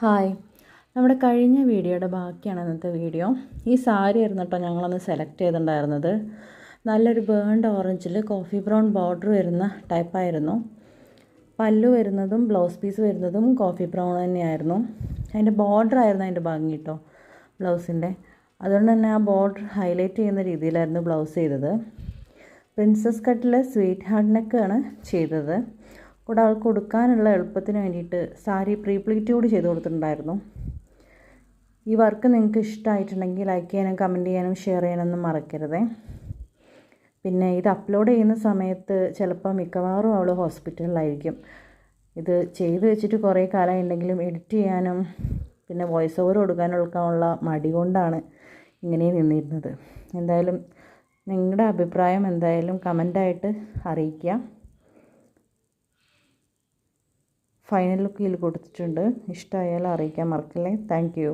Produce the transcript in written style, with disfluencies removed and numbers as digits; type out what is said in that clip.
Hi, നമ്മുടെ കഴിഞ്ഞ വീഡിയോയുടെ ബാക്കിയാണ് ഇന്നത്തെ വീഡിയോ. ഈ സാരി ആയിരുന്നു കേട്ടോ ഞങ്ങളൊന്ന് സെലക്ട് ചെയ്തിട്ടുണ്ടായിരുന്നത്. നല്ലൊരു ബേൺഡ് ഓറഞ്ചിൽ കോഫി ബ്രൗൺ ബോർഡർ വരുന്ന ടൈപ്പായിരുന്നു. പല്ലു വരുന്നതും ബ്ലൗസ് പീസ് വരുന്നതും കോഫി ബ്രൗൺ തന്നെയായിരുന്നു. അതിൻ്റെ ബോർഡർ ആയിരുന്നു അതിൻ്റെ ഭംഗി കേട്ടോ ബ്ലൗസിൻ്റെ. അതുകൊണ്ട് തന്നെ ആ ബോർഡർ ഹൈലൈറ്റ് ചെയ്യുന്ന രീതിയിലായിരുന്നു ബ്ലൗസ് ചെയ്തത്. പ്രിൻസസ് കട്ടിൽ സ്വീറ്റ് ഹാർട്ട് നെക്കാണ് ചെയ്തത്. കൂടെ ആൾക്ക് കൊടുക്കാനുള്ള എളുപ്പത്തിന് വേണ്ടിയിട്ട് സാരി പ്രീപ്ലീറ്റ് കൂടി ചെയ്ത് കൊടുത്തിട്ടുണ്ടായിരുന്നു. ഈ വർക്ക് നിങ്ങൾക്ക് ഇഷ്ടമായിട്ടുണ്ടെങ്കിൽ ലൈക്ക് ചെയ്യാനും കമൻറ്റ് ചെയ്യാനും ഷെയർ ചെയ്യാനൊന്നും മറക്കരുത്. പിന്നെ ഇത് അപ്ലോഡ് ചെയ്യുന്ന സമയത്ത് ചിലപ്പോൾ മിക്കവാറും അവൾ ഹോസ്പിറ്റലിലായിരിക്കും. ഇത് ചെയ്ത് വെച്ചിട്ട് കുറേ കാലമുണ്ടെങ്കിലും എഡിറ്റ് ചെയ്യാനും പിന്നെ വോയിസ് ഓവർ കൊടുക്കാനുള്ള മടി കൊണ്ടാണ് ഇങ്ങനെ നിന്നിരുന്നത്. എന്തായാലും നിങ്ങളുടെ അഭിപ്രായം എന്തായാലും കമൻ്റായിട്ട് അറിയിക്കുക. ഫൈനൽ ലുക്ക് ഇതിൽ കൊടുത്തിട്ടുണ്ട്. ഇഷ്ടമായാലും അറിയിക്കാൻ മറക്കല്ലേ. Thank you.